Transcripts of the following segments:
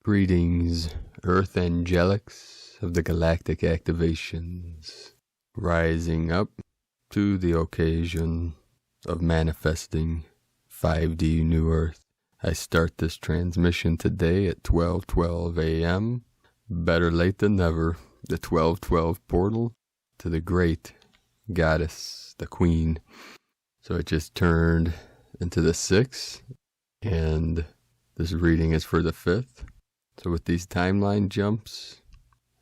Greetings, Earth Angelics of the Galactic Activations, rising up to the occasion of manifesting 5D New Earth. I start this transmission today at 12:12 a.m. Better late than never, the 12:12 portal to the great goddess, the queen. So it just turned into the 6th, and this reading is for the 5th. So with these timeline jumps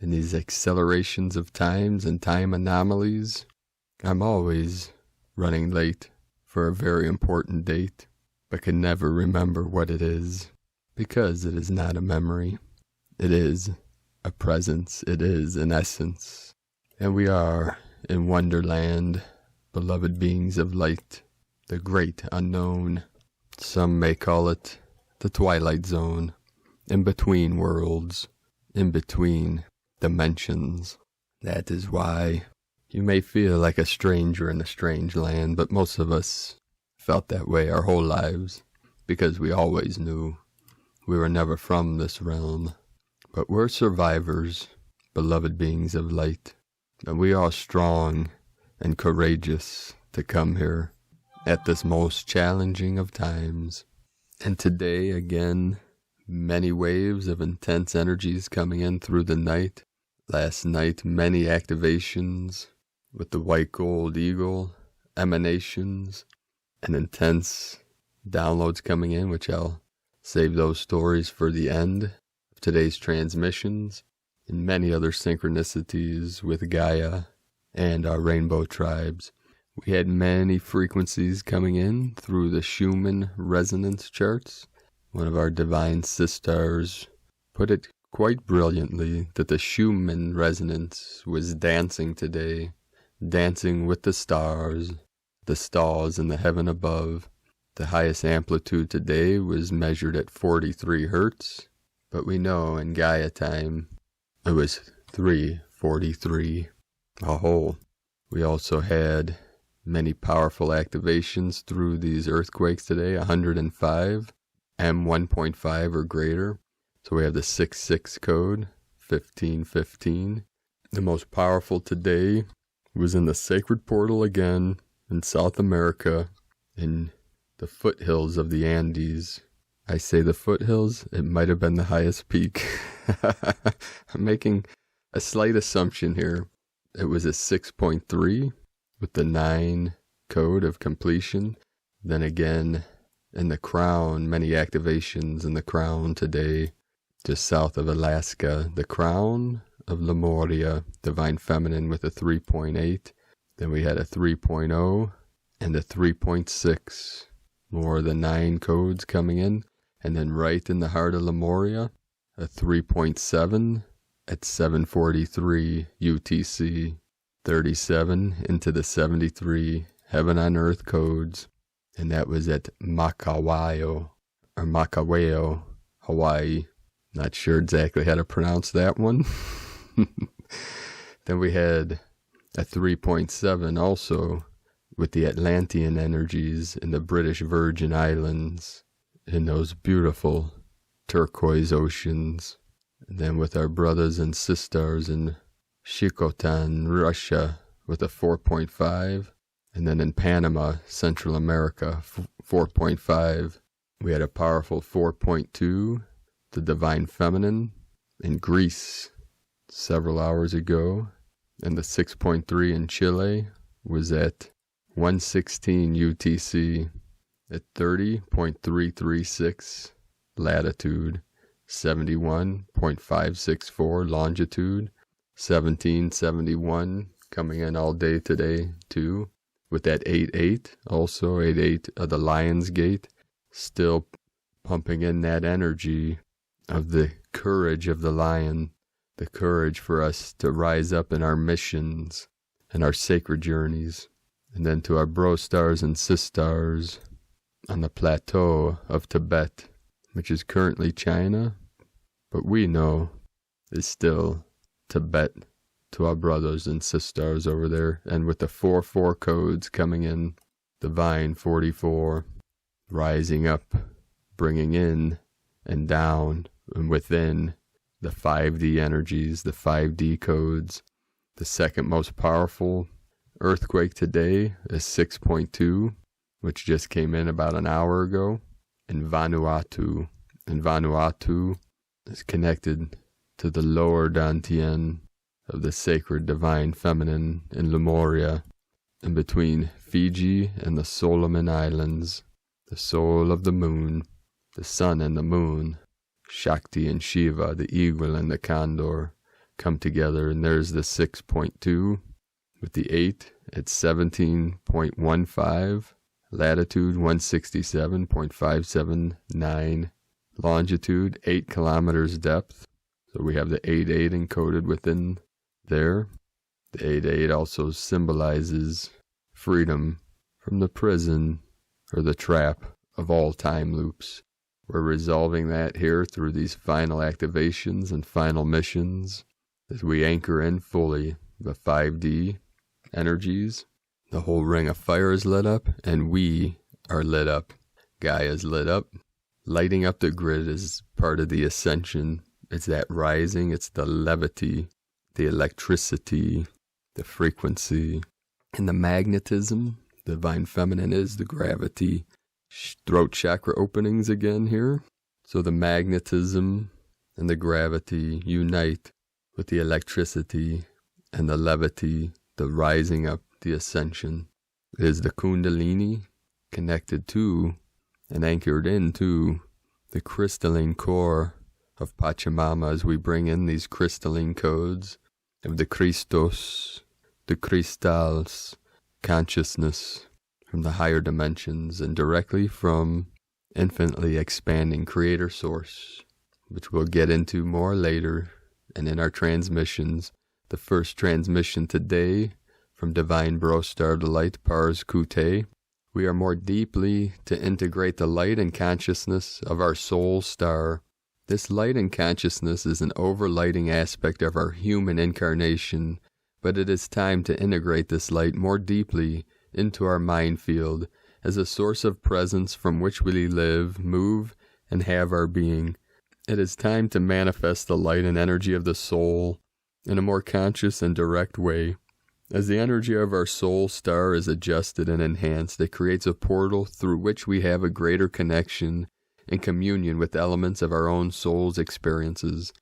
and these accelerations of times and time anomalies, I'm always running late for a very important date, but can never remember what it is, because it is not a memory. It is a presence. It is an essence. And we are in Wonderland, beloved beings of light, the great unknown. Some may call it the Twilight Zone. In between worlds, in between dimensions. That is why you may feel like a stranger in a strange land, but most of us felt that way our whole lives, because we always knew we were never from this realm. But we're survivors, beloved beings of light, and we are strong and courageous to come here at this most challenging of times. And today, again, many waves of intense energies coming in through the night. Last night, many activations with the white gold eagle emanations and intense downloads coming in, which I'll save those stories for the end of today's transmissions, and many other synchronicities with Gaia and our rainbow tribes. We had many frequencies coming in through the Schumann resonance charts. One of our divine sisters put it quite brilliantly that the Schumann resonance was dancing today, dancing with the stars in the heaven above. The highest amplitude today was measured at 43 hertz, but we know in Gaia time it was 343 a whole. We also had many powerful activations through these earthquakes today, 105. M1.5 or greater. So we have the 66 code, 1515. The most powerful today was in the sacred portal again in South America, in the foothills of the Andes. I say the foothills, it might have been the highest peak. I'm making a slight assumption here. It was a 6.3 with the 9 code of completion. Then again, in the crown, many activations in the crown today, just south of Alaska. The crown of Lemuria, divine feminine with a 3.8. Then we had a 3.0 and a 3.6. More than 9 codes coming in. And then right in the heart of Lemuria, a 3.7 at 7:43 UTC. 37 into the 73 heaven on earth codes. And that was at Makawao, Hawaii. Not sure exactly how to pronounce that one. Then we had a 3.7 also with the Atlantean energies in the British Virgin Islands, in those beautiful turquoise oceans. And then with our brothers and sisters in Shikotan, Russia, with a 4.5. And then in Panama, Central America, 4.5. We had a powerful 4.2, the Divine Feminine, in Greece several hours ago. And the 6.3 in Chile was at 1:16 UTC at 30.336 latitude, 71.564 longitude, 1771 coming in all day today too. With that 8-8, also 8-8 of the Lion's Gate, still pumping in that energy of the courage of the lion, the courage for us to rise up in our missions and our sacred journeys. And then to our bro stars and sis stars on the plateau of Tibet, which is currently China, but we know is still Tibet, to our brothers and sisters over there. And with the 4-4 codes coming in, divine 44, rising up, bringing in and down and within the 5D energies, the 5D codes. The second most powerful earthquake today is 6.2, which just came in about an hour ago in Vanuatu. And Vanuatu is connected to the lower Dantian of the sacred divine feminine in Lemuria, and between Fiji and the Solomon Islands, the soul of the moon, the sun and the moon, Shakti and Shiva, the eagle and the condor, come together, and there's the 6.2 with the 8 at 17.15, latitude 167.579, longitude 8 kilometers depth. So we have the 8-8 encoded within there. The 8-8 also symbolizes freedom from the prison or the trap of all time loops. We're resolving that here through these final activations and final missions as we anchor in fully the 5D energies. The whole ring of fire is lit up, and we are lit up. Gaia is lit up. Lighting up the grid is part of the ascension. It's that rising, it's the levity, the electricity, the frequency, and the magnetism. The divine feminine is the gravity. Throat chakra openings again here. So the magnetism and the gravity unite with the electricity and the levity, the rising up, the ascension. It is the Kundalini connected to and anchored into the crystalline core of Pachamama as we bring in these crystalline codes of the Christos, the crystals, consciousness from the higher dimensions and directly from infinitely expanding creator source, which we'll get into more later and in our transmissions. The first transmission today from Divine Bro Star to Light Pars Kute. We are more deeply to integrate the light and consciousness of our soul star. This light and consciousness is an overlighting aspect of our human incarnation, but it is time to integrate this light more deeply into our mind field as a source of presence from which we live, move, and have our being. It is time to manifest the light and energy of the soul in a more conscious and direct way. As the energy of our soul star is adjusted and enhanced, it creates a portal through which we have a greater connection and communion with elements of our own soul's experiences.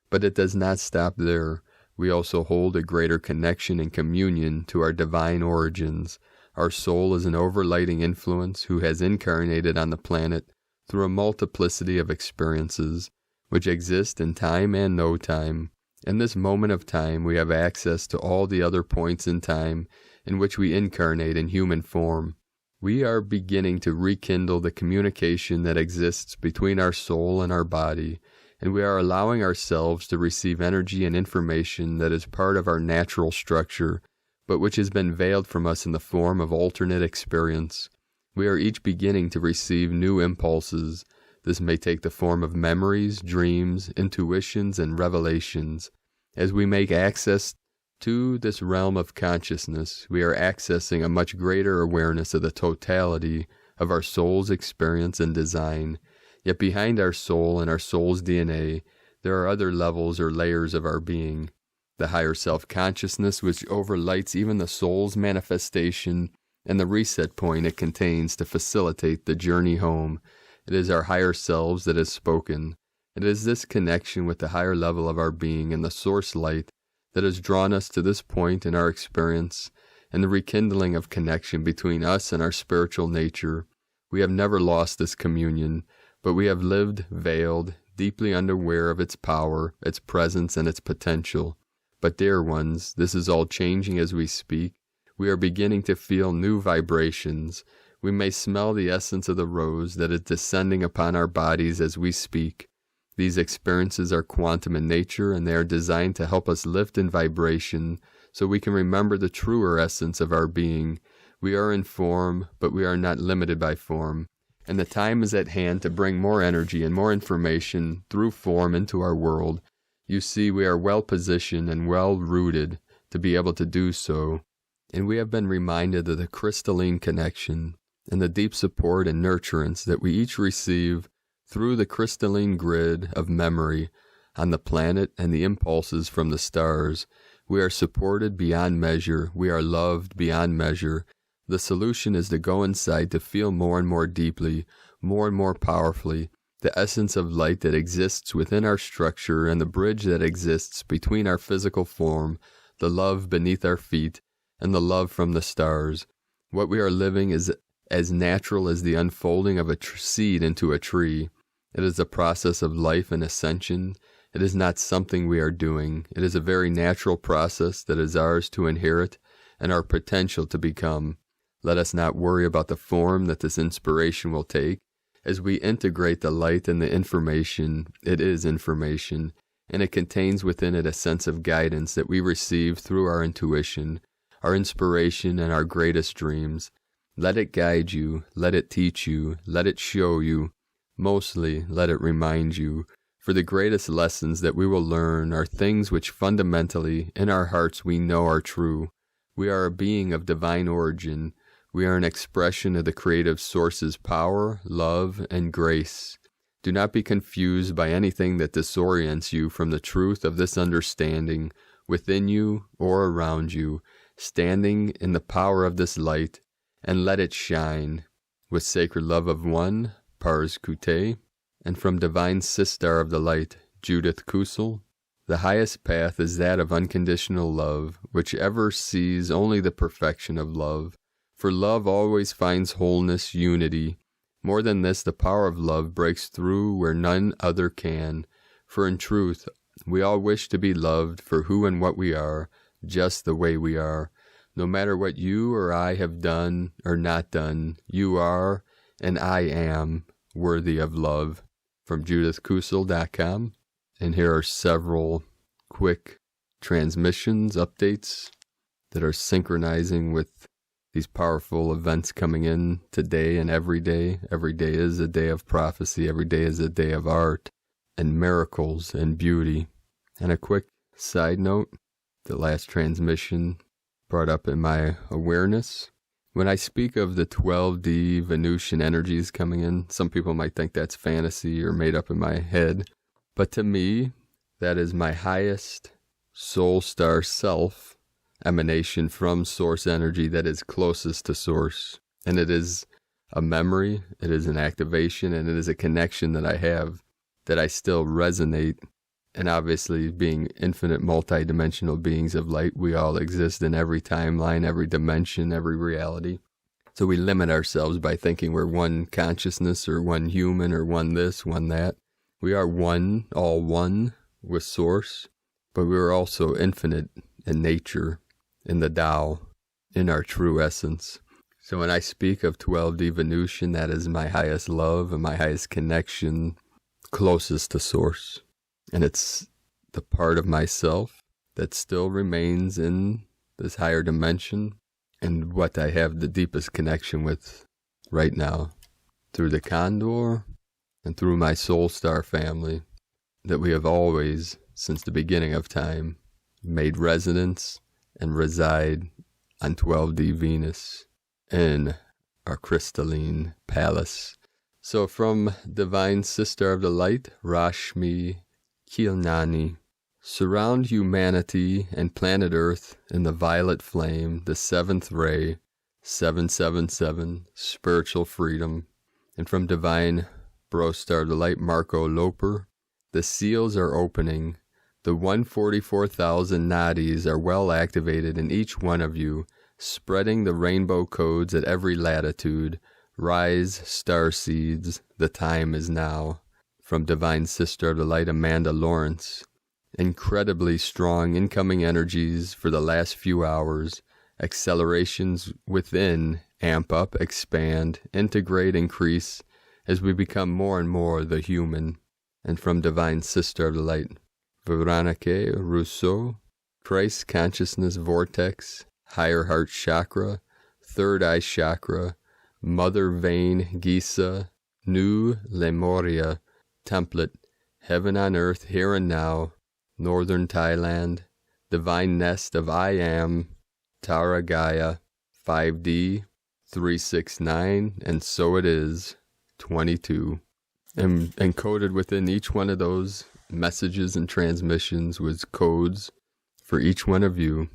But it does not stop there. We also hold a greater connection and communion to our divine origins. Our soul is an overlighting influence who has incarnated on the planet through a multiplicity of experiences, which exist in time and no time. In this moment of time, we have access to all the other points in time in which we incarnate in human form. We are beginning to rekindle the communication that exists between our soul and our body, and we are allowing ourselves to receive energy and information that is part of our natural structure, but which has been veiled from us in the form of alternate experience. We are each beginning to receive new impulses. This may take the form of memories, dreams, intuitions, and revelations. As we make access to this realm of consciousness, we are accessing a much greater awareness of the totality of our soul's experience and design. Yet behind our soul and our soul's DNA, there are other levels or layers of our being. The higher self-consciousness, which overlights even the soul's manifestation, and the reset point it contains to facilitate the journey home. It is our higher selves that has spoken. It is this connection with the higher level of our being and the source light that has drawn us to this point in our experience and the rekindling of connection between us and our spiritual nature. We have never lost this communion, but we have lived veiled, deeply unaware of its power, its presence, and its potential. But dear ones, this is all changing as we speak. We are beginning to feel new vibrations. We may smell the essence of the rose that is descending upon our bodies as we speak. These experiences are quantum in nature, and they are designed to help us lift in vibration so we can remember the truer essence of our being. We are in form, but we are not limited by form. And the time is at hand to bring more energy and more information through form into our world. You see, we are well positioned and well rooted to be able to do so. And we have been reminded of the crystalline connection and the deep support and nurturance that we each receive through the crystalline grid of memory on the planet and the impulses from the stars. We are supported beyond measure. We are loved beyond measure. The solution is to go inside, to feel more and more deeply, more and more powerfully, the essence of light that exists within our structure and the bridge that exists between our physical form, the love beneath our feet, and the love from the stars. What we are living is as natural as the unfolding of a seed into a tree. It is a process of life and ascension. It is not something we are doing. It is a very natural process that is ours to inherit and our potential to become. Let us not worry about the form that this inspiration will take. As we integrate the light and the information, it is information, and it contains within it a sense of guidance that we receive through our intuition, our inspiration, and our greatest dreams. Let it guide you, let it teach you, let it show you. Mostly, let it remind you. For the greatest lessons that we will learn are things which fundamentally, in our hearts, we know are true. We are a being of divine origin. We are an expression of the creative source's power, love, and grace. Do not be confused by anything that disorients you from the truth of this understanding within you or around you, standing in the power of this light, and let it shine. With sacred love of one, Pars Kute, and from divine Sistar of the Light, Judith Councill, the highest path is that of unconditional love, which ever sees only the perfection of love. For love always finds wholeness, unity. More than this, the power of love breaks through where none other can. For in truth, we all wish to be loved for who and what we are, just the way we are. No matter what you or I have done or not done, you are, and I am, worthy of love. From judithcouncill.com. And here are several quick transmissions, updates that are synchronizing with these powerful events coming in today and every day. Every day is a day of prophecy. Every day is a day of art and miracles and beauty. And a quick side note, the last transmission brought up in my awareness. When I speak of the 12D Venusian energies coming in, some people might think that's fantasy or made up in my head. But to me, that is my highest soul star self emanation from source energy that is closest to source. And it is a memory, it is an activation, and it is a connection that I have that I still resonate. And obviously, being infinite multidimensional beings of light, we all exist in every timeline, every dimension, every reality. So we limit ourselves by thinking we're one consciousness or one human or one this, one that. We are one, all one with source, but we are also infinite in nature, in the Tao, in our true essence. So when I speak of 12D Venusian, that is my highest love and my highest connection, closest to source. And it's the part of myself that still remains in this higher dimension and what I have the deepest connection with right now through the Condor and through my soul star family that we have always, since the beginning of time, made residence and reside on 12D Venus in our crystalline palace. So from Divine Sister of the Light, Rashmi Kilnani, surround humanity and planet Earth in the violet flame, the seventh ray, 777, spiritual freedom. And from Divine Bro Star of the Light, Marco Loper, the seals are opening. The 144,000 nadis are well activated in each one of you, spreading the rainbow codes at every latitude. Rise, star seeds, the time is now. From Divine Sister of the Light, Amanda Lawrence, incredibly strong incoming energies for the last few hours. Accelerations within amp up, expand, integrate, increase as we become more and more the human. And from Divine Sister of the Light, Veronica Rousseau, Christ Consciousness Vortex, Higher Heart Chakra, Third Eye Chakra, Mother Vein Gisa, New Lemuria, Template, Heaven on Earth, Here and Now, Northern Thailand, Divine Nest of I Am, Tara Gaia, 5D, 369, and So It Is, 22. And encoded within each one of those messages and transmissions was codes for each one of you.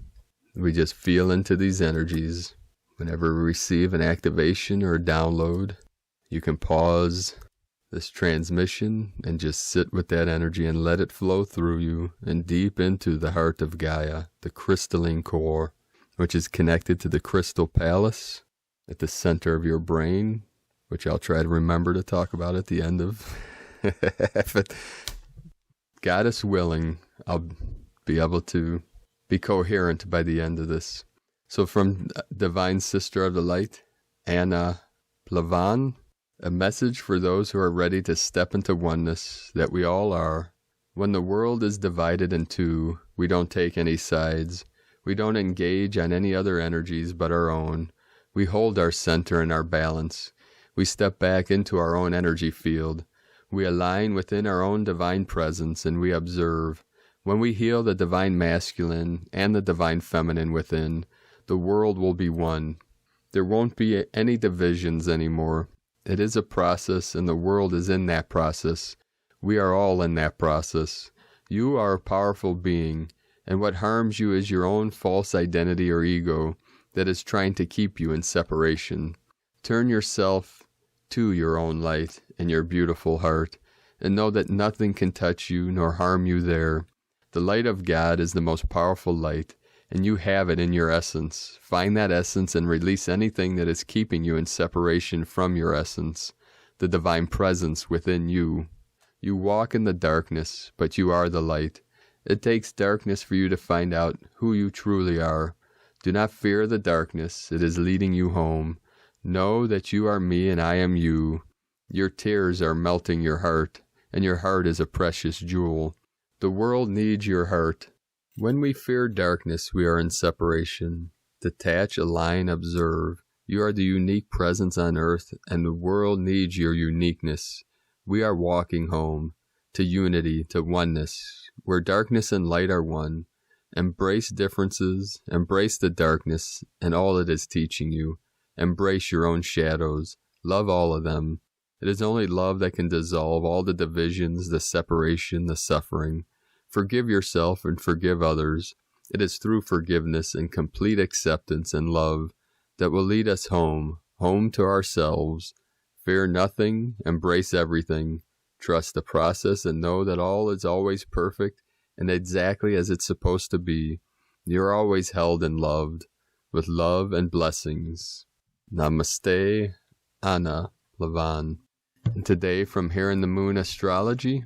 We just feel into these energies. Whenever we receive an activation or a download, you can pause this transmission and just sit with that energy and let it flow through you and deep into the heart of Gaia, the crystalline core, which is connected to the crystal palace at the center of your brain, which I'll try to remember to talk about at the end of. But Goddess willing, I'll be able to be coherent by the end of this. So from Divine Sister of the Light, Anna Plavan, a message for those who are ready to step into oneness, that we all are. When the world is divided in two, we don't take any sides. We don't engage on any other energies but our own. We hold our center and our balance. We step back into our own energy field. We align within our own divine presence and we observe. When we heal the divine masculine and the divine feminine within, the world will be one. There won't be any divisions anymore. It is a process and the world is in that process. We are all in that process. You are a powerful being, and what harms you is your own false identity or ego that is trying to keep you in separation. Turn yourself to your own light and your beautiful heart, and know that nothing can touch you nor harm you there. The light of God is the most powerful light, and you have it in your essence. Find that essence and release anything that is keeping you in separation from your essence, the divine presence within you. You walk in the darkness, but you are the light. It takes darkness for you to find out who you truly are. Do not fear the darkness. It is leading you home. Know that you are me and I am you. Your tears are melting your heart, and your heart is a precious jewel. The world needs your heart. When we fear darkness, we are in separation. Detach, align, observe. You are the unique presence on earth, and the world needs your uniqueness. We are walking home, to unity, to oneness, where darkness and light are one. Embrace differences, embrace the darkness and all it is teaching you. Embrace your own shadows. Love all of them. It is only love that can dissolve all the divisions, the separation, the suffering. Forgive yourself and forgive others. It is through forgiveness and complete acceptance and love that will lead us home, home to ourselves. Fear nothing, embrace everything. Trust the process and know that all is always perfect and exactly as it's supposed to be. You're always held and loved, with love and blessings. Namaste, Anna Plavan. And today from Here in the Moon Astrology,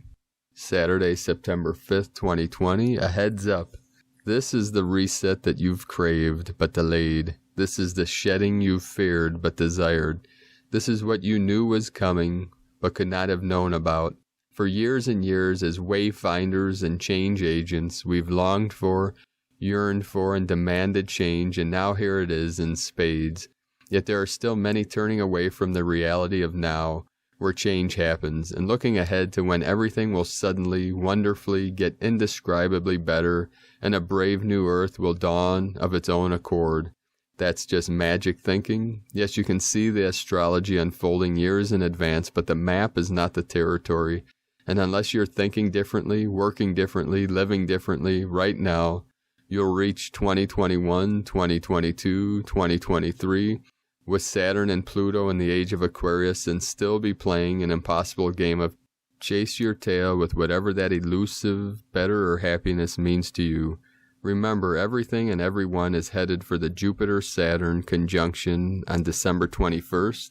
Saturday, September 5th, 2020, a heads up. This is the reset that you've craved but delayed. This is the shedding you've feared but desired. This is what you knew was coming but could not have known about. For years and years, as wayfinders and change agents, we've longed for, yearned for, and demanded change, and now here it is in spades. Yet there are still many turning away from the reality of now, where change happens, and looking ahead to when everything will suddenly, wonderfully get indescribably better, and a brave new earth will dawn of its own accord. That's just magic thinking. Yes, you can see the astrology unfolding years in advance, but the map is not the territory. And unless you're thinking differently, working differently, living differently right now, you'll reach 2021, 2022, 2023, with Saturn and Pluto in the age of Aquarius and still be playing an impossible game of chase your tail with whatever that elusive better or happiness means to you. Remember, everything and everyone is headed for the Jupiter-Saturn conjunction on December 21st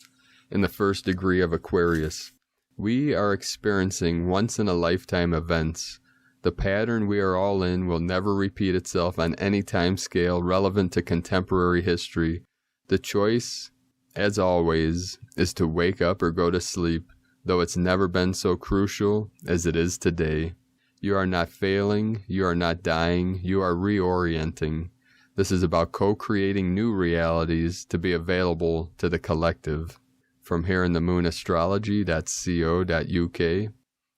in the first degree of Aquarius. We are experiencing once-in-a-lifetime events. The pattern we are all in will never repeat itself on any time scale relevant to contemporary history. The choice, as always, is to wake up or go to sleep, though it's never been so crucial as it is today. You are not failing, you are not dying, you are reorienting. This is about co-creating new realities to be available to the collective. From Here in the Moon Astrology.co.uk,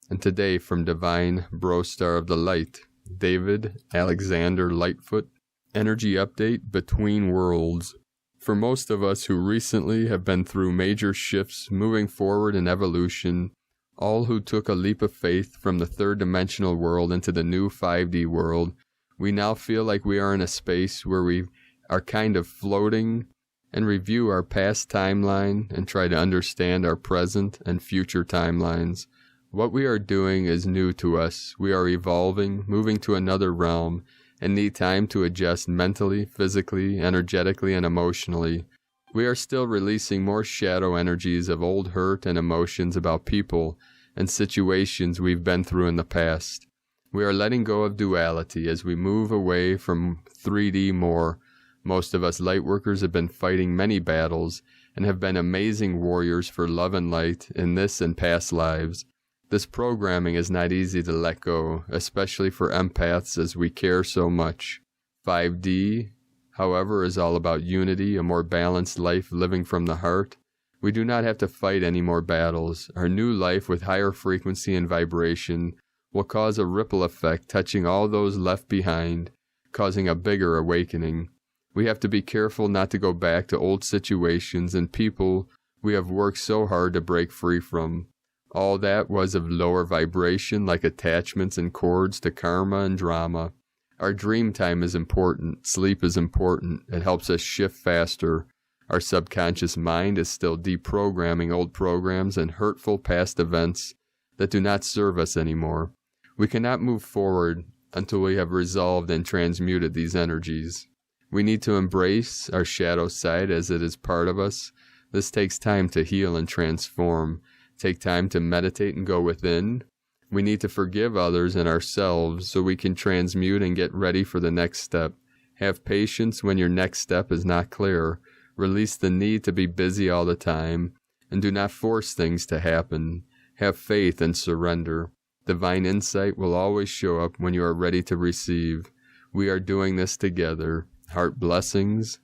and today from Divine Brostar of the Light, David Alexander Lightfoot, Energy Update Between Worlds. For most of us who recently have been through major shifts moving forward in evolution, All who took a leap of faith from the third-dimensional world into the new 5D world, we now feel like we are in a space where we are kind of floating and review our past timeline and try to understand our present and future timelines. What we are doing is new to us. We are evolving, moving to another realm, and need time to adjust mentally, physically, energetically, and emotionally. We are still releasing more shadow energies of old hurt and emotions about people and situations we've been through in the past. We are letting go of duality as we move away from 3D more. Most of us lightworkers have been fighting many battles and have been amazing warriors for love and light in this and past lives. This programming is not easy to let go, especially for empaths as we care so much. 5D, however, is all about unity, a more balanced life living from the heart. We do not have to fight any more battles. Our new life with higher frequency and vibration will cause a ripple effect touching all those left behind, causing a bigger awakening. We have to be careful not to go back to old situations and people we have worked so hard to break free from. All that was of lower vibration, like attachments and cords to karma and drama. Our dream time is important. Sleep is important. It helps us shift faster. Our subconscious mind is still deprogramming old programs and hurtful past events that do not serve us anymore. We cannot move forward until we have resolved and transmuted these energies. We need to embrace our shadow side as it is part of us. This takes time to heal and transform. Take time to meditate and go within. We need to forgive others and ourselves so we can transmute and get ready for the next step. Have patience when your next step is not clear. Release the need to be busy all the time, and do not force things to happen. Have faith and surrender. Divine insight will always show up when you are ready to receive. We are doing this together. Heart blessings,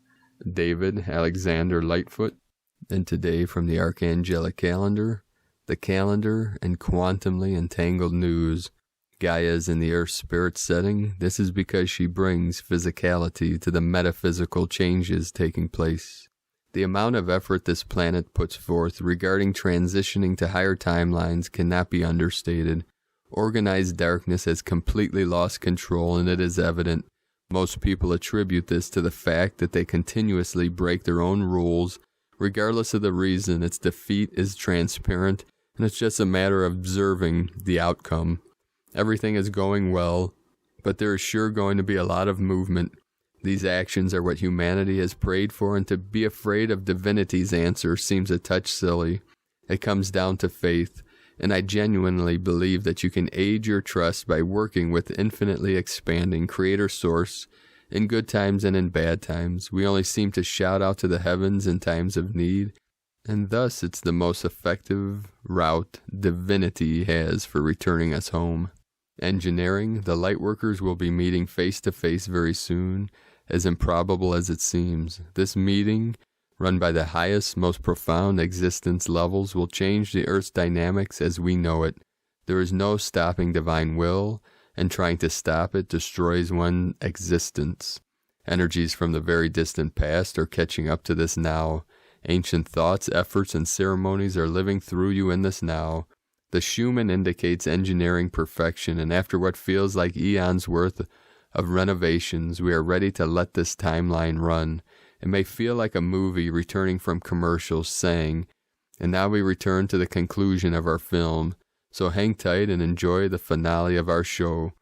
David Alexander Lightfoot. And today from the Archangelic Calendar, the calendar and quantumly entangled news. Gaia is in the Earth spirit setting. This is because she brings physicality to the metaphysical changes taking place. The amount of effort this planet puts forth regarding transitioning to higher timelines cannot be understated. Organized darkness has completely lost control, and it is evident. Most people attribute this to the fact that they continuously break their own rules. Regardless of the reason, its defeat is transparent, and it's just a matter of observing the outcome. Everything is going well, but there is sure going to be a lot of movement. These actions are what humanity has prayed for, and to be afraid of divinity's answer seems a touch silly. It comes down to faith, and I genuinely believe that you can aid your trust by working with infinitely expanding Creator Source in good times and in bad times. We only seem to shout out to the heavens in times of need, and thus it's the most effective route divinity has for returning us home. Engineering, the lightworkers will be meeting face-to-face very soon, as improbable as it seems. This meeting, run by the highest, most profound existence levels, will change the Earth's dynamics as we know it. There is no stopping divine will, and trying to stop it destroys one's existence. Energies from the very distant past are catching up to this now. Ancient thoughts, efforts, and ceremonies are living through you in this now. The Schumann indicates engineering perfection, and after what feels like eons worth of renovations, we are ready to let this timeline run. It may feel like a movie returning from commercials saying, and now we return to the conclusion of our film, so hang tight and enjoy the finale of our show.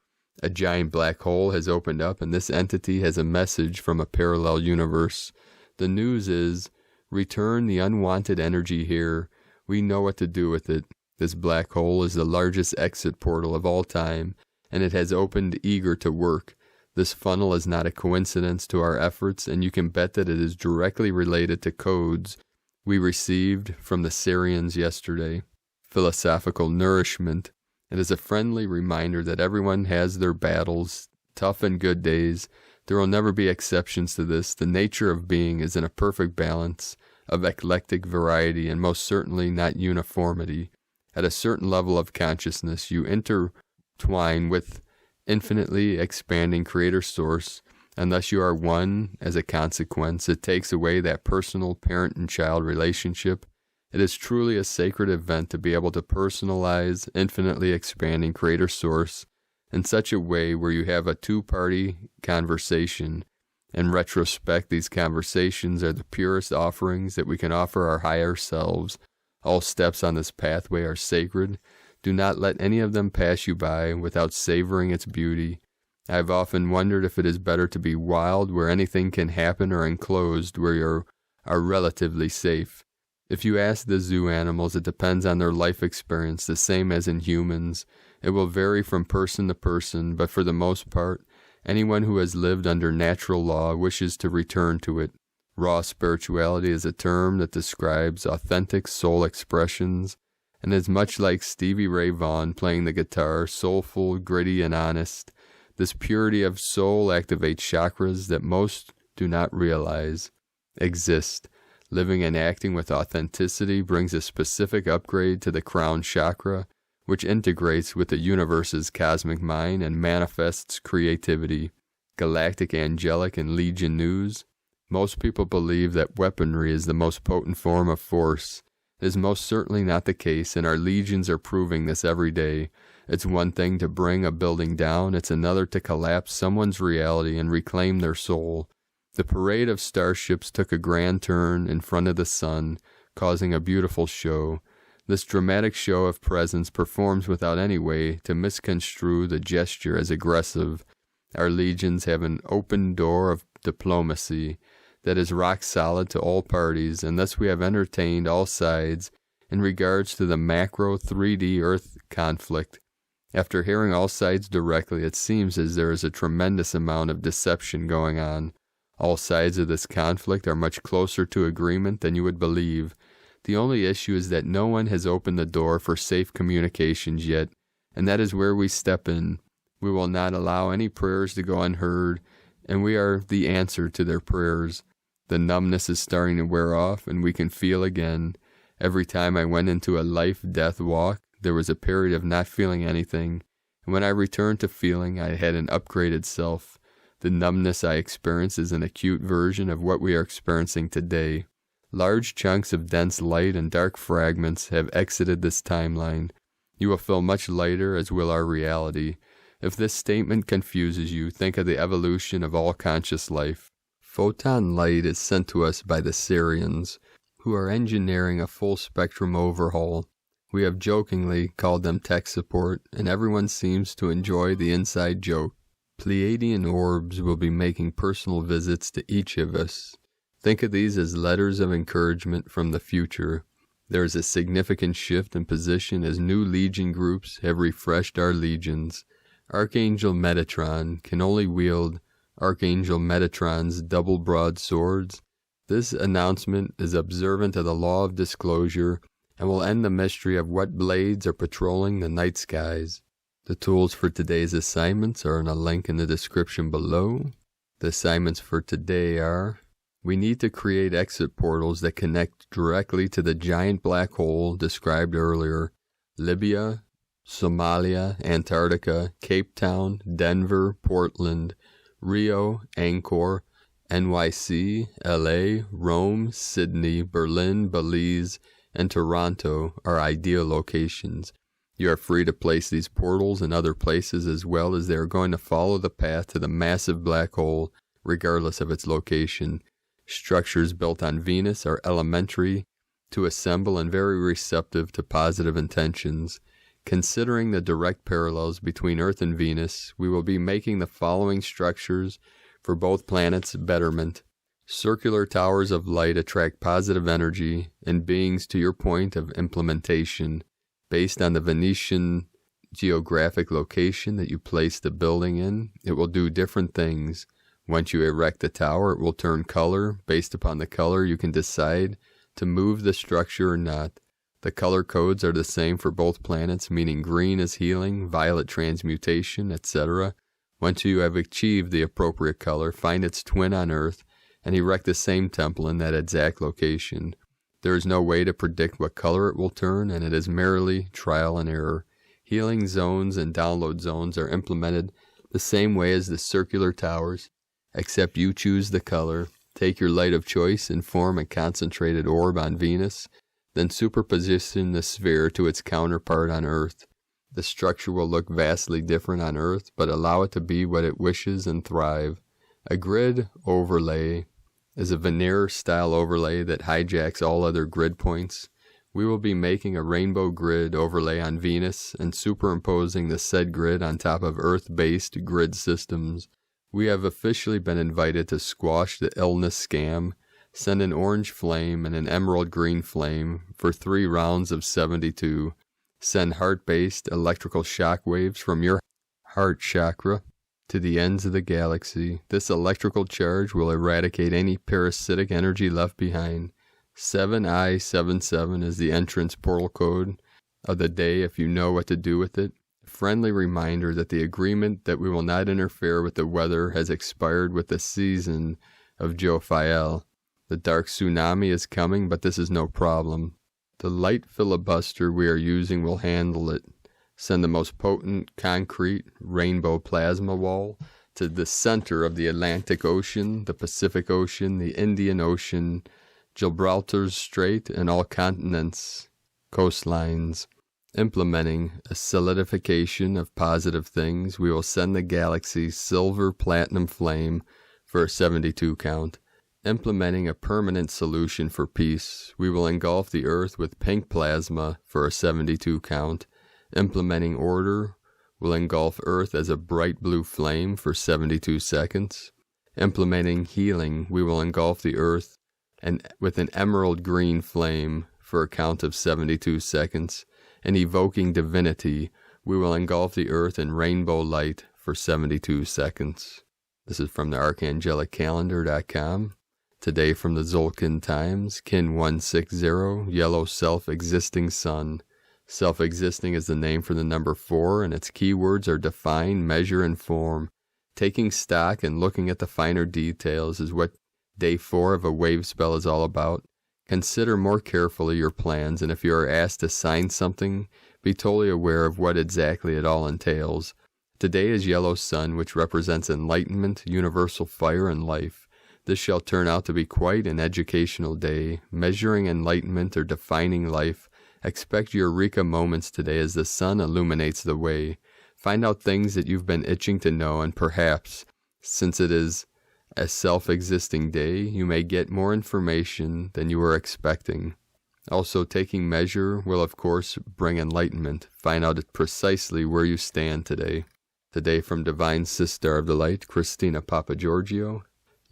A giant black hole has opened up, and this entity has a message from a parallel universe. The news is, return the unwanted energy here. We know what to do with it. This black hole is the largest exit portal of all time, and it has opened eager to work. This funnel is not a coincidence to our efforts, and you can bet that it is directly related to codes we received from the Syrians yesterday. Philosophical nourishment. It is a friendly reminder that everyone has their battles, tough and good days. There will never be exceptions to this. The nature of being is in a perfect balance of eclectic variety and most certainly not uniformity. At a certain level of consciousness, you intertwine with infinitely expanding Creator Source. Unless you are one, as a consequence, it takes away that personal parent and child relationship It is truly a sacred event to be able to personalize infinitely expanding Creator Source in such a way where you have a two-party conversation. In retrospect, these conversations are the purest offerings that we can offer our higher selves. All steps on this pathway are sacred. Do not let any of them pass you by without savoring its beauty. I have often wondered if it is better to be wild where anything can happen or enclosed where you are relatively safe. If you ask the zoo animals, it depends on their life experience, the same as in humans. It will vary from person to person, but for the most part, anyone who has lived under natural law wishes to return to it. Raw spirituality is a term that describes authentic soul expressions, and is much like Stevie Ray Vaughan playing the guitar, soulful, gritty, and honest. This purity of soul activates chakras that most do not realize exist. Living and acting with authenticity brings a specific upgrade to the crown chakra, which integrates with the universe's cosmic mind and manifests creativity. Galactic, angelic, and legion news. Most people believe that weaponry is the most potent form of force. It is most certainly not the case, and our legions are proving this every day. It's one thing to bring a building down, it's another to collapse someone's reality and reclaim their soul. The parade of starships took a grand turn in front of the sun, causing a beautiful show. This dramatic show of presence performs without any way to misconstrue the gesture as aggressive. Our legions have an open door of diplomacy that is rock solid to all parties, and thus we have entertained all sides in regards to the macro 3D Earth conflict. After hearing all sides directly, it seems as there is a tremendous amount of deception going on. All sides of this conflict are much closer to agreement than you would believe. The only issue is that no one has opened the door for safe communications yet, and that is where we step in. We will not allow any prayers to go unheard, and we are the answer to their prayers. The numbness is starting to wear off, and we can feel again. Every time I went into a life-death walk, there was a period of not feeling anything, and when I returned to feeling, I had an upgraded self. The numbness I experience is an acute version of what we are experiencing today. Large chunks of dense light and dark fragments have exited this timeline. You will feel much lighter, as will our reality. If this statement confuses you, think of the evolution of all conscious life. Photon light is sent to us by the Syrians, who are engineering a full-spectrum overhaul. We have jokingly called them tech support, and everyone seems to enjoy the inside joke. Pleiadian orbs will be making personal visits to each of us. Think of these as letters of encouragement from the future. There is a significant shift in position as new legion groups have refreshed our legions. Archangel Metatron can only wield Archangel Metatron's double broadswords. This announcement is observant of the law of disclosure and will end the mystery of what blades are patrolling the night skies. The tools for today's assignments are in a link in the description below. The assignments for today are: we need to create exit portals that connect directly to the giant black hole described earlier. Libya, Somalia, Antarctica, Cape Town, Denver, Portland, Rio, Angkor, NYC, LA, Rome, Sydney, Berlin, Belize, and Toronto are ideal locations. You are free to place these portals in other places as well, as they are going to follow the path to the massive black hole regardless of its location. Structures built on Venus are elementary to assemble and very receptive to positive intentions. Considering the direct parallels between Earth and Venus, we will be making the following structures for both planets' betterment. Circular towers of light attract positive energy and beings to your point of implementation. Based on the Venetian geographic location that you place the building in, it will do different things. Once you erect the tower, it will turn color. Based upon the color, you can decide to move the structure or not. The color codes are the same for both planets, meaning green is healing, violet transmutation, etc. Once you have achieved the appropriate color, find its twin on Earth and erect the same temple in that exact location. There is no way to predict what color it will turn, and it is merely trial and error. Healing zones and download zones are implemented the same way as the circular towers, except you choose the color. Take your light of choice and form a concentrated orb on Venus. Then superposition the sphere to its counterpart on Earth. The structure will look vastly different on Earth, but allow it to be what it wishes and thrive. A grid overlay is a veneer-style overlay that hijacks all other grid points. We will be making a rainbow grid overlay on Venus and superimposing the said grid on top of Earth-based grid systems. We have officially been invited to squash the illness scam, send an orange flame and an emerald green flame for 3 rounds of 72. Send heart-based electrical shock waves from your heart chakra to the ends of the galaxy. This electrical charge will eradicate any parasitic energy left behind. 7I77 is the entrance portal code of the day if you know what to do with it. A friendly reminder that the agreement that we will not interfere with the weather has expired with the season of Jophiel. The dark tsunami is coming, but this is no problem. The light filibuster we are using will handle it. Send the most potent concrete rainbow plasma wall to the center of the Atlantic Ocean, the Pacific Ocean, the Indian Ocean, Gibraltar's Strait, and all continents' coastlines. Implementing a solidification of positive things, we will send the galaxy silver platinum flame for a 72 count. Implementing a permanent solution for peace, we will engulf the Earth with pink plasma for a 72 count. Implementing order will engulf Earth as a bright blue flame for 72 seconds. Implementing healing, we will engulf the Earth with an emerald green flame for a count of 72 seconds. And evoking divinity, we will engulf the Earth in rainbow light for 72 seconds. This is from the archangelicalendar.com. Today from the Zolkin Times, Kin 160, yellow self-existing sun. Self-existing is the name for the number 4, and its keywords are define, measure, and form. Taking stock and looking at the finer details is what day 4 of a wave spell is all about. Consider more carefully your plans, and if you are asked to sign something, be totally aware of what exactly it all entails. Today is yellow sun, which represents enlightenment, universal fire, and life. This shall turn out to be quite an educational day, measuring enlightenment or defining life. Expect eureka moments today as the sun illuminates the way. Find out things that you've been itching to know, and perhaps, since it is a self-existing day, you may get more information than you were expecting. Also, taking measure will of course bring enlightenment. Find out precisely where you stand today. Today from Divine Sister of the Light, Christina Papagiorgio.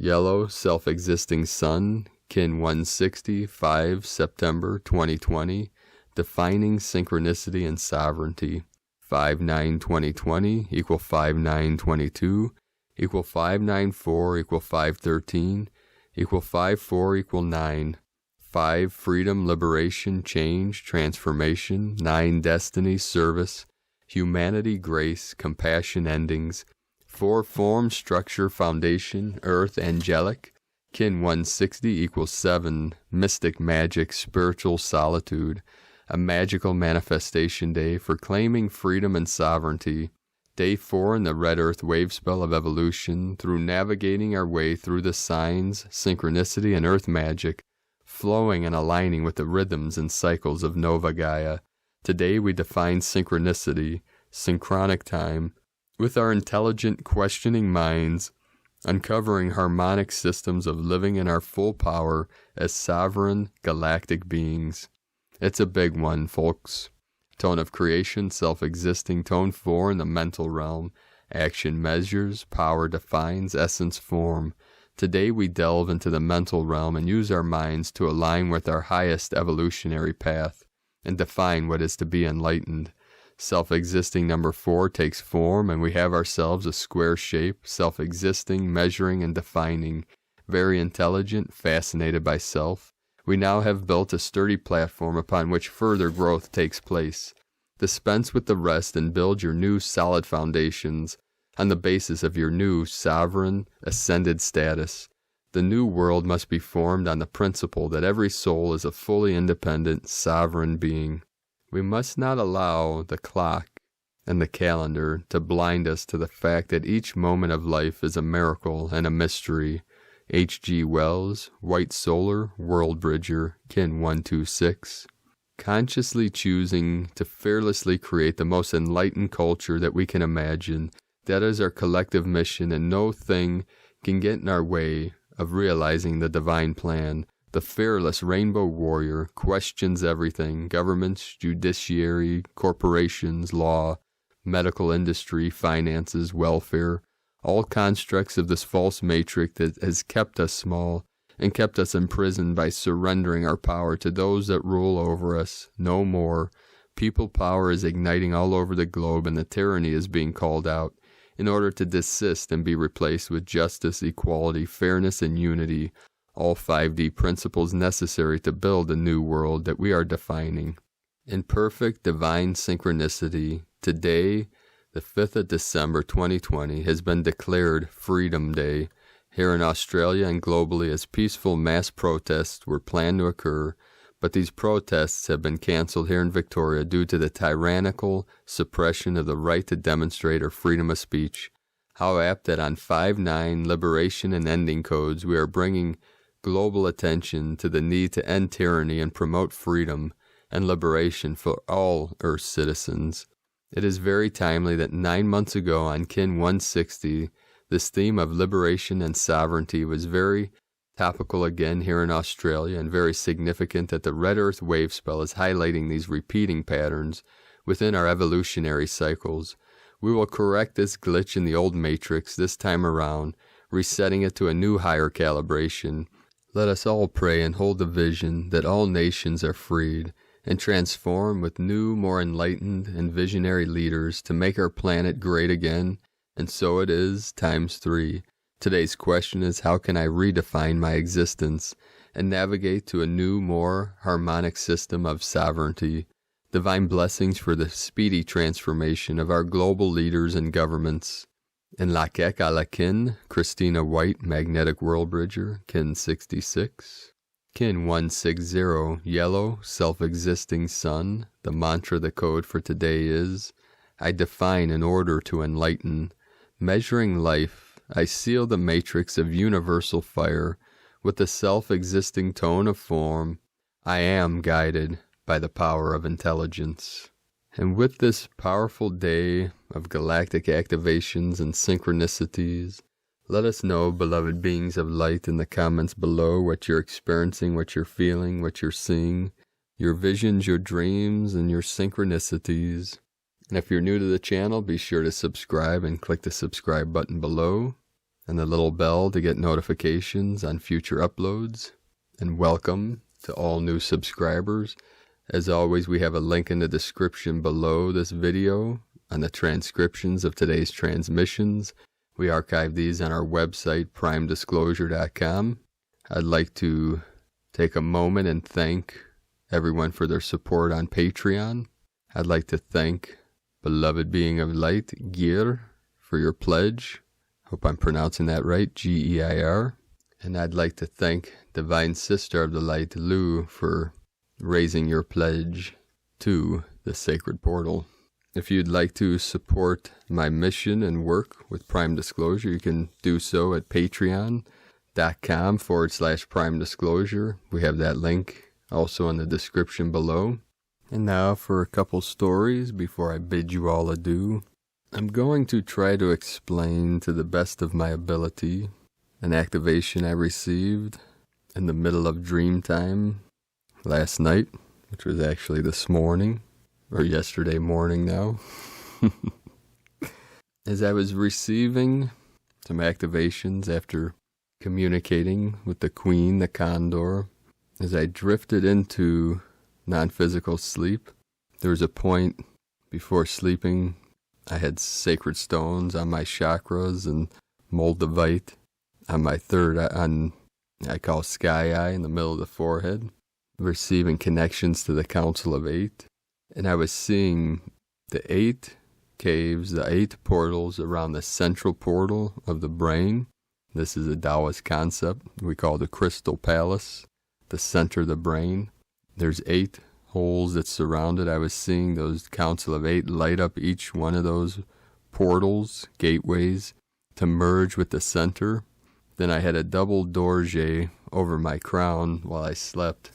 Yellow, self-existing sun, Kin 160, 5 September 2020, defining synchronicity and sovereignty. 5/9/2020 equal 5/9/22 equal 5/9/4 equal 5/13 equal 5/4 equal 9. 5 freedom, liberation, change, transformation. 9 destiny, service, humanity, grace, compassion, endings. 4 form, structure, foundation, earth, angelic. Kin 160 equals 7 mystic, magic, spiritual solitude. A magical manifestation day for claiming freedom and sovereignty. Day 4 in the red earth wave spell of evolution, through navigating our way through the signs, synchronicity, and earth magic, flowing and aligning with the rhythms and cycles of Nova Gaia. Today we define synchronicity, synchronic time, with our intelligent, questioning minds, uncovering harmonic systems of living in our full power as sovereign galactic beings. It's a big one, folks. Tone of creation, self-existing, tone 4 in the mental realm. Action measures, power defines, essence form. Today we delve into the mental realm and use our minds to align with our highest evolutionary path and define what is to be enlightened. Self-existing number 4 takes form, and we have ourselves a square shape, self-existing, measuring, and defining. Very intelligent, fascinated by self. We now have built a sturdy platform upon which further growth takes place. Dispense with the rest and build your new solid foundations on the basis of your new sovereign, ascended status. The new world must be formed on the principle that every soul is a fully independent, sovereign being. We must not allow the clock and the calendar to blind us to the fact that each moment of life is a miracle and a mystery. H.G. Wells, White Solar, World Bridger, Kin 126. Consciously choosing to fearlessly create the most enlightened culture that we can imagine. That is our collective mission, and no thing can get in our way of realizing the divine plan. The fearless rainbow warrior questions everything: governments, judiciary, corporations, law, medical industry, finances, welfare, all constructs of this false matrix that has kept us small and kept us imprisoned by surrendering our power to those that rule over us. No more. People power is igniting all over the globe, and the tyranny is being called out in order to desist and be replaced with justice, equality, fairness, and unity, all 5D principles necessary to build a new world that we are defining. In perfect divine synchronicity, today, the 5th of December 2020, has been declared Freedom Day here in Australia and globally, as peaceful mass protests were planned to occur, but these protests have been cancelled here in Victoria due to the tyrannical suppression of the right to demonstrate or freedom of speech. How apt that on 5/9 liberation and ending codes we are bringing global attention to the need to end tyranny and promote freedom and liberation for all Earth citizens. It is very timely that 9 months ago on Kin 160, this theme of liberation and sovereignty was very topical again here in Australia, and very significant that the Red Earth wave spell is highlighting these repeating patterns within our evolutionary cycles. We will correct this glitch in the old matrix this time around, resetting it to a new higher calibration. Let us all pray and hold the vision that all nations are freed and transformed with new, more enlightened and visionary leaders to make our planet great again. And so it is, times 3. Today's question is, how can I redefine my existence and navigate to a new, more harmonic system of sovereignty? Divine blessings for the speedy transformation of our global leaders and governments. In Lakek Alakin, Christina White, Magnetic World Bridger, Kin 66. Kin 160, Yellow, Self-Existing Sun. The mantra, the code for today is, I define in order to enlighten. Measuring life, I seal the matrix of universal fire with the self-existing tone of form. I am guided by the power of intelligence. And with this powerful day of galactic activations and synchronicities, let us know, beloved beings of light, in the comments below what you're experiencing, what you're feeling, what you're seeing, your visions, your dreams, and your synchronicities. And if you're new to the channel, be sure to subscribe and click the subscribe button below and the little bell to get notifications on future uploads. And welcome to all new subscribers. As always, we have a link in the description below this video on the transcriptions of today's transmissions. We archive these on our website, primedisclosure.com. I'd like to take a moment and thank everyone for their support on Patreon. I'd like to thank beloved being of light, Geir, for your pledge. Hope I'm pronouncing that right, Geir. And I'd like to thank Divine Sister of the Light, Lou, for raising your pledge to the Sacred Portal. If you'd like to support my mission and work with Prime Disclosure, you can do so at patreon.com/Prime Disclosure. We have that link also in the description below. And now for a couple stories before I bid you all adieu. I'm going to try to explain to the best of my ability an activation I received in the middle of dream time last night, which was actually this morning, or yesterday morning now. As I was receiving some activations after communicating with the Queen, the Condor, as I drifted into non-physical sleep, there was a point before sleeping I had sacred stones on my chakras and moldavite on my third, I call sky eye, in the middle of the forehead, receiving connections to the Council of 8. And I was seeing the 8 caves, the 8 portals around the central portal of the brain. This is a Taoist concept we call the Crystal Palace, the center of the brain. There's 8 holes that surround it. I was seeing those Council of 8 light up each one of those portals, gateways, to merge with the center, Then I had a double dorje over my crown while I slept,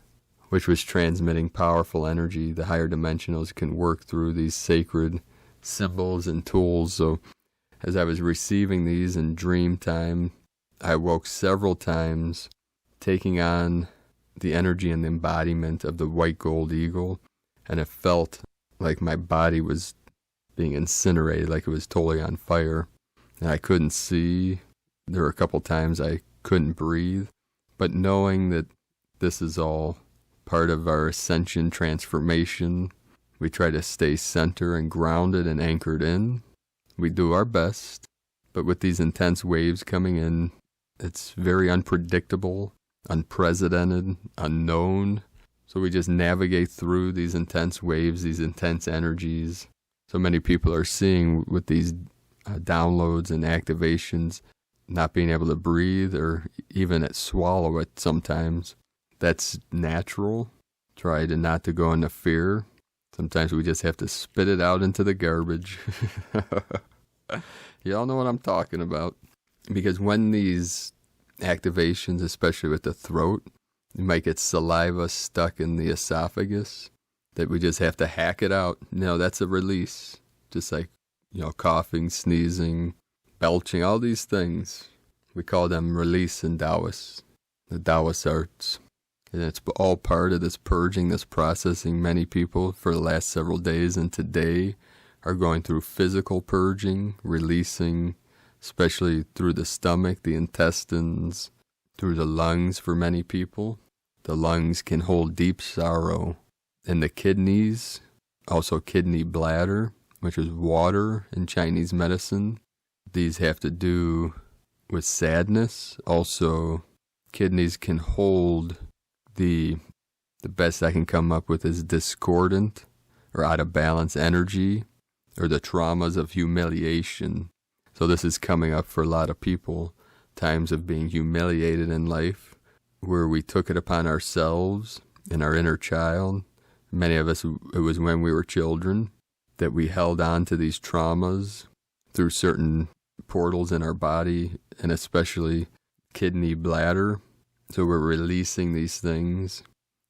which was transmitting powerful energy. The higher dimensionals can work through these sacred symbols and tools. So as I was receiving these in dream time, I woke several times, taking on the energy and the embodiment of the white gold eagle, and it felt like my body was being incinerated, like it was totally on fire, and I couldn't see. There were a couple times I couldn't breathe, but knowing that this is all part of our ascension transformation, we try to stay centered and grounded and anchored in. We do our best, but with these intense waves coming in, it's very unpredictable, unprecedented, unknown. So we just navigate through these intense waves, these intense energies. So many people are seeing with these downloads and activations, not being able to breathe or even swallow it sometimes. That's natural. Try to not to go into fear. Sometimes we just have to spit it out into the garbage. Y'all know what I'm talking about. Because when these activations, especially with the throat, you might get saliva stuck in the esophagus, that we just have to hack it out. That's a release. Just like, coughing, sneezing, belching, all these things. We call them release in Taoist, the Taoist arts. And it's all part of this purging, this processing. Many people for the last several days and today are going through physical purging, releasing, especially through the stomach, the intestines, through the lungs for many people. The lungs can hold deep sorrow. And the kidneys, also kidney bladder, which is water in Chinese medicine. These have to do with sadness. Also, kidneys can hold the best I can come up with is discordant or out of balance energy, or the traumas of humiliation. So this is coming up for a lot of people, times of being humiliated in life, where we took it upon ourselves and our inner child. Many of us, it was when we were children, that we held on to these traumas through certain portals in our body, and especially kidney bladder. So we're releasing these things.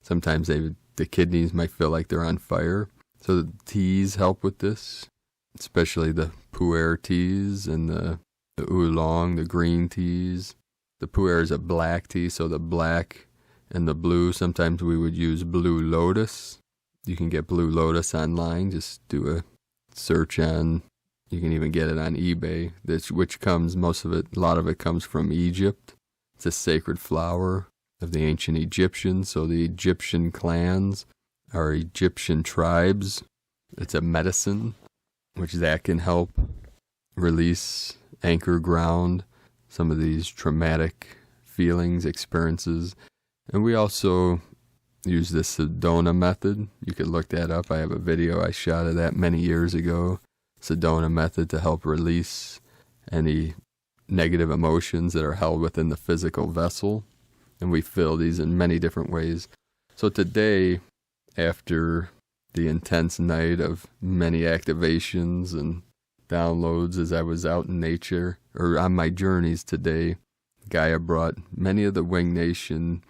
Sometimes the kidneys might feel like they're on fire. So the teas help with this, especially the pu'er teas and the oolong, the green teas. The pu'er is a black tea, so the black and the blue. Sometimes we would use blue lotus. You can get blue lotus online. Just do a search on. You can even get it on eBay. Which comes, a lot of it comes from Egypt. It's a sacred flower of the ancient Egyptians. So the Egyptian clans are Egyptian tribes. It's a medicine, which that can help release, anchor, ground some of these traumatic feelings, experiences. And we also use the Sedona method. You could look that up. I have a video I shot of that many years ago. Sedona method to help release any negative emotions that are held within the physical vessel. And we feel these in many different ways. So today, after the intense night of many activations and downloads as I was out in nature, or on my journeys today, Gaia brought many of the Wing Nation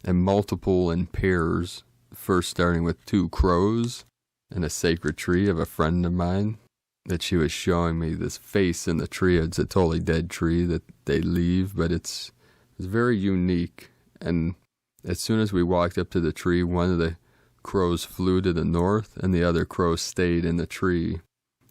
and multiple in pairs, first starting with 2 crows and a sacred tree of a friend of mine, that she was showing me this face in the tree. It's a totally dead tree that they leave, but it's very unique. And as soon as we walked up to the tree, one of the crows flew to the north and the other crow stayed in the tree.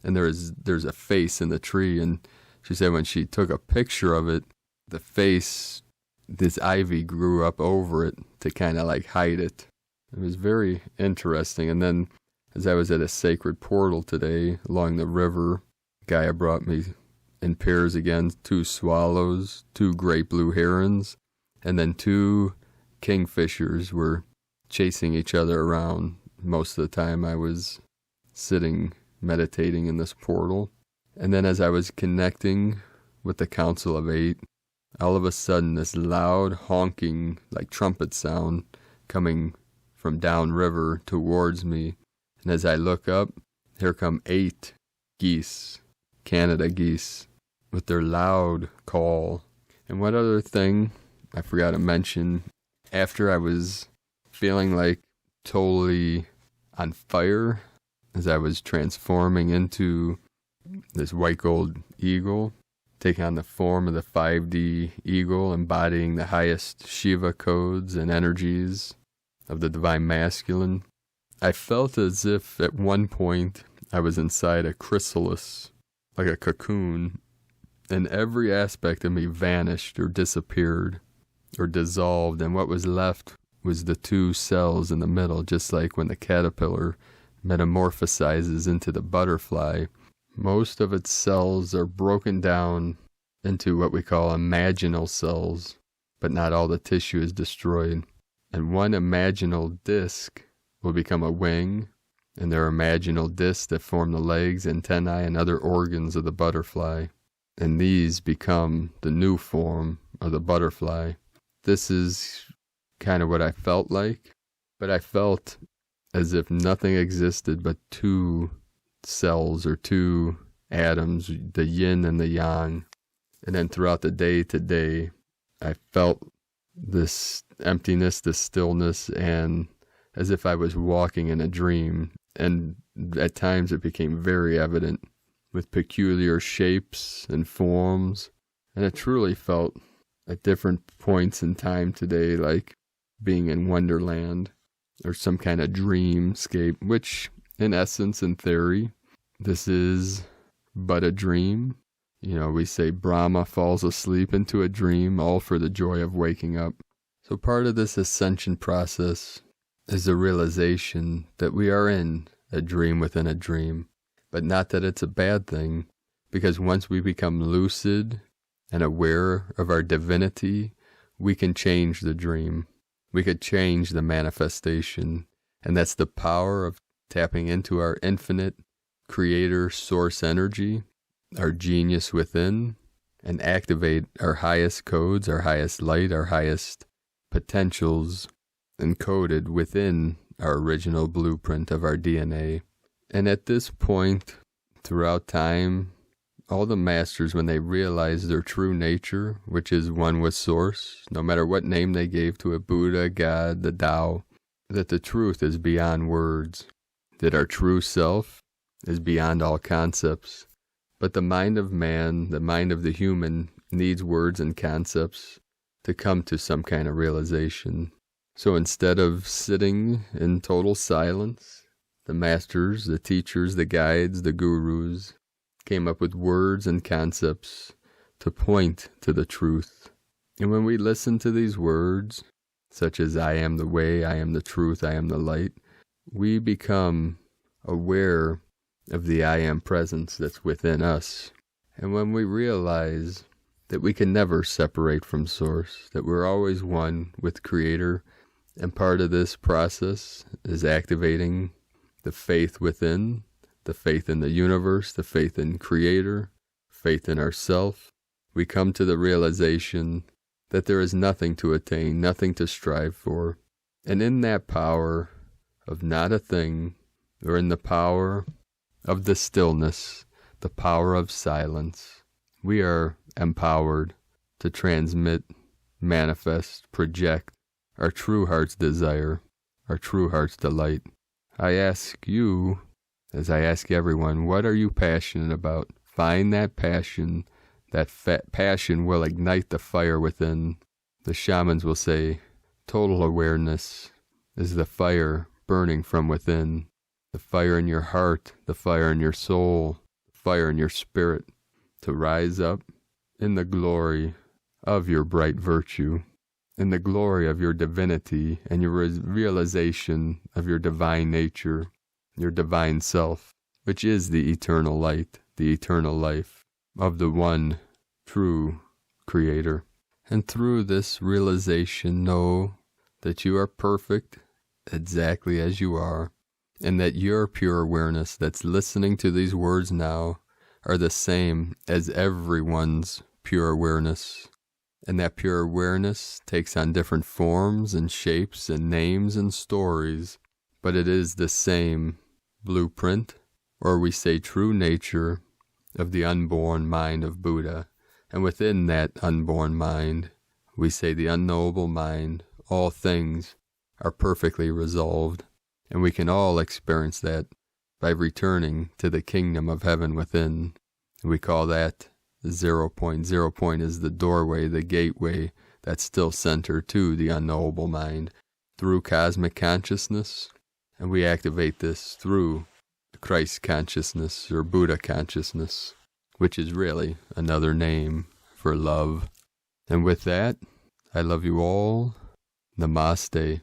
And there's a face in the tree, and she said when she took a picture of it, the face, this ivy grew up over it to kind of like hide it. It was very interesting. And then as I was at a sacred portal today along the river, Gaia brought me in pairs again 2 swallows, 2 great blue herons, and then 2 kingfishers were chasing each other around. Most of the time I was sitting, meditating in this portal. And then as I was connecting with the Council of 8, all of a sudden this loud honking, like trumpet sound, coming from downriver towards me. And as I look up, here come 8 geese, Canada geese, with their loud call. And one other thing I forgot to mention, after I was feeling like totally on fire as I was transforming into this white gold eagle, taking on the form of the 5D eagle, embodying the highest Shiva codes and energies of the divine masculine, I felt as if at one point I was inside a chrysalis, like a cocoon, and every aspect of me vanished or disappeared or dissolved, and what was left was the two cells in the middle, just like when the caterpillar metamorphosizes into the butterfly. Most of its cells are broken down into what we call imaginal cells, but not all the tissue is destroyed. And one imaginal disc will become a wing, and there are imaginal discs that form the legs, antennae, and other organs of the butterfly. And these become the new form of the butterfly. This is kind of what I felt like, but I felt as if nothing existed but two cells or two atoms, the yin and the yang. And then throughout the day to day, I felt this emptiness, this stillness, and as if I was walking in a dream. And at times it became very evident, with peculiar shapes and forms, and it truly felt at different points in time today like being in Wonderland or some kind of dreamscape, which in essence, in theory, this is but a dream. You know, we say Brahma falls asleep into a dream, all for the joy of waking up. So part of this ascension process is the realization that we are in a dream within a dream. But not that it's a bad thing, because once we become lucid and aware of our divinity, we can change the dream. We could change the manifestation. And that's the power of tapping into our infinite creator source energy, our genius within, and activate our highest codes, our highest light, our highest potentials encoded within our original blueprint of our DNA. And at this point, throughout time, all the masters, when they realized their true nature, which is one with Source, no matter what name they gave to it, Buddha, God, the Tao, that the truth is beyond words, that our true self is beyond all concepts. But the mind of man, the mind of the human, needs words and concepts to come to some kind of realization. So instead of sitting in total silence, the masters, the teachers, the guides, the gurus came up with words and concepts to point to the truth. And when we listen to these words, such as I am the way, I am the truth, I am the light, we become aware of the I am presence that's within us. And when we realize that we can never separate from Source, that we're always one with Creator, and part of this process is activating the faith within, the faith in the universe, the faith in Creator, faith in ourself, we come to the realization that there is nothing to attain, nothing to strive for. And in that power of not a thing, or in the power of the stillness, the power of silence, we are empowered to transmit, manifest, project our true heart's desire, our true heart's delight. I ask you, as I ask everyone, what are you passionate about? Find that passion. That passion will ignite the fire within. The shamans will say, total awareness is the fire burning from within. The fire in your heart, the fire in your soul, the fire in your spirit, to rise up in the glory of your bright virtue, in the glory of your divinity and your realization of your divine nature, your divine self, which is the eternal light, the eternal life of the one true Creator. And through this realization, know that you are perfect exactly as you are, and that your pure awareness that's listening to these words now are the same as everyone's pure awareness. And that pure awareness takes on different forms and shapes and names and stories, but it is the same blueprint, or we say true nature, of the unborn mind of Buddha, And within that unborn mind, we say the unknowable mind, all things are perfectly resolved. And we can all experience that by returning to the kingdom of heaven within. We call that 0 point. 0 point is the doorway, the gateway that's still centered to the unknowable mind through cosmic consciousness. And we activate this through Christ consciousness or Buddha consciousness, which is really another name for love. And with that, I love you all. Namaste.